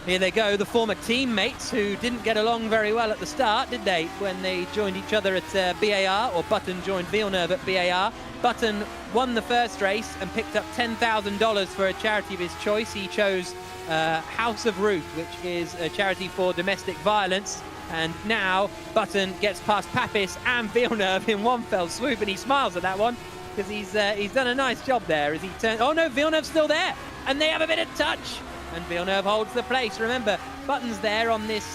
Here they go, the former teammates who didn't get along very well at the start, did they, when they joined each other at BAR, or Button joined Villeneuve at BAR. Button won the first race and picked up $10,000 for a charity of his choice. He chose House of Ruth, which is a charity for domestic violence. And now Button gets past Papis and Villeneuve in one fell swoop, and he smiles at that one because he's done a nice job there as he turns. Oh no, Villeneuve's still there, and they have a bit of touch. And Villeneuve holds the place. Remember, Button's there on this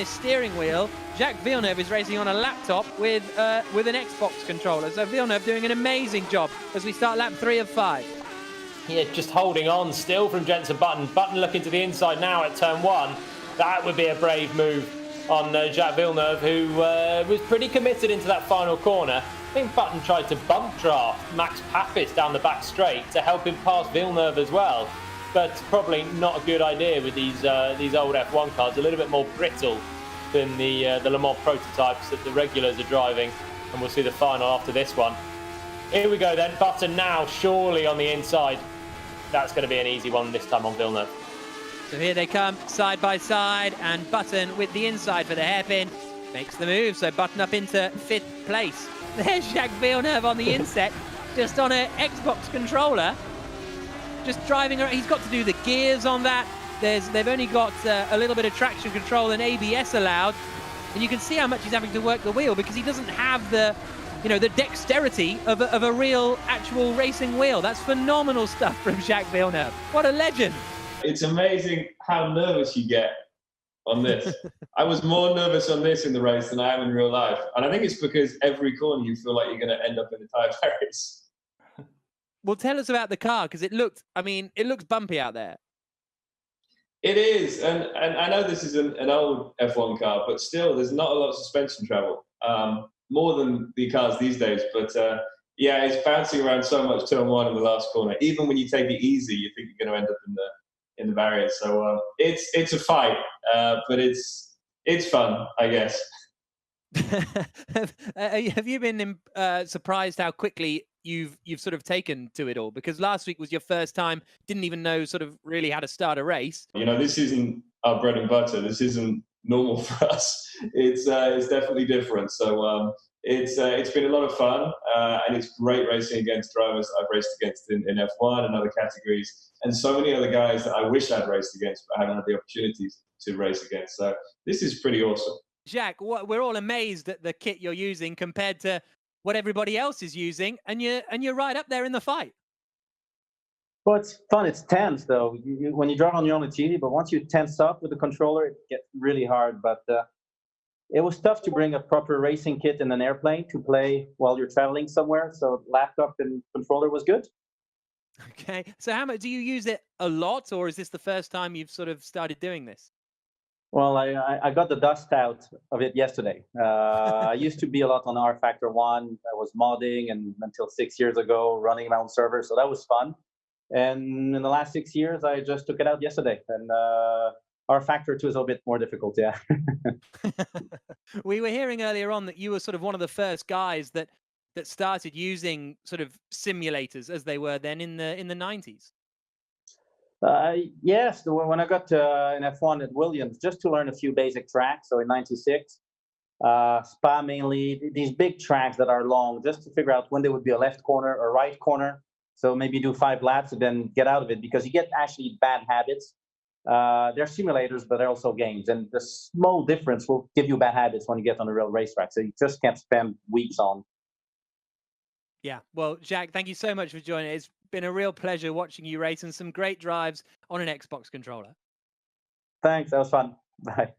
steering wheel. Jacques Villeneuve is racing on a laptop with an Xbox controller. So Villeneuve doing an amazing job as we start lap 3 of 5. Yeah, just holding on still from Jenson. Button looking to the inside now at turn 1. That would be a brave move on Jacques Villeneuve, who was pretty committed into that final corner. I think Button tried to bump draft Max Papis down the back straight to help him pass Villeneuve as well. But probably not a good idea with these old F1 cars, a little bit more brittle than the Le Mans prototypes that the regulars are driving. And we'll see the final after this one. Here we go then, Button now surely on the inside. That's going to be an easy one this time on Villeneuve. So here they come, side by side, and Button with the inside for the hairpin makes the move. So Button up into 5th place. There's Jacques Villeneuve on the inset, just on an Xbox controller. Just driving around. He's got to do the gears on that. They've only got a little bit of traction control and ABS allowed, and you can see how much he's having to work the wheel because he doesn't have the dexterity of a real actual racing wheel. That's phenomenal stuff from Jacques Villeneuve. What a legend! It's amazing how nervous you get on this. I was more nervous on this in the race than I am in real life, and I think it's because every corner you feel like you're going to end up in a tyre race. Well, tell us about the car, because it looks bumpy out there. It is, and I know this is an old F1 car, but still, there's not a lot of suspension travel, more than the cars these days. But yeah, it's bouncing around so much turn 1 in the last corner. Even when you take it easy, you think you're going to end up in the barriers. So it's a fight, but it's fun, I guess. Have you been surprised how quickly you've sort of taken to it all? Because last week was your first time, didn't even know sort of really how to start a race. You know, this isn't our bread and butter. This isn't normal for us. It's definitely different. So it's been a lot of fun, and it's great racing against drivers I've raced against in F1 and other categories, and so many other guys that I wish I'd raced against but haven't had the opportunities to race against. So this is pretty awesome. Jacques, we're all amazed at the kit you're using compared to what everybody else is using, and you're right up there in the fight. Well, it's fun. It's tense, though. When you drive on your own, it's easy, but once you tense up with the controller, it gets really hard. But it was tough to bring a proper racing kit in an airplane to play while you're traveling somewhere. So laptop and controller was good. Okay. So how much do you use it a lot, or is this the first time you've sort of started doing this? Well, I got the dust out of it yesterday. I used to be a lot on R Factor 1. I was modding and until 6 years ago, running my own server. So that was fun. And in the last 6 years, I just took it out yesterday. And R Factor 2 is a bit more difficult, yeah. We were hearing earlier on that you were sort of one of the first guys that started using sort of simulators as they were then in the 90s. Yes, when I got in F1 at Williams, just to learn a few basic tracks. So in '96, Spa mainly, these big tracks that are long, just to figure out when there would be a left corner or right corner. So maybe do 5 laps and then get out of it, because you get actually bad habits. They're simulators, but they're also games. And the small difference will give you bad habits when you get on a real racetrack. So you just can't spend weeks on. Yeah. Well, Jacques, thank you so much for joining. It's been a real pleasure watching you race, and some great drives on an Xbox controller. Thanks. That was fun. Bye.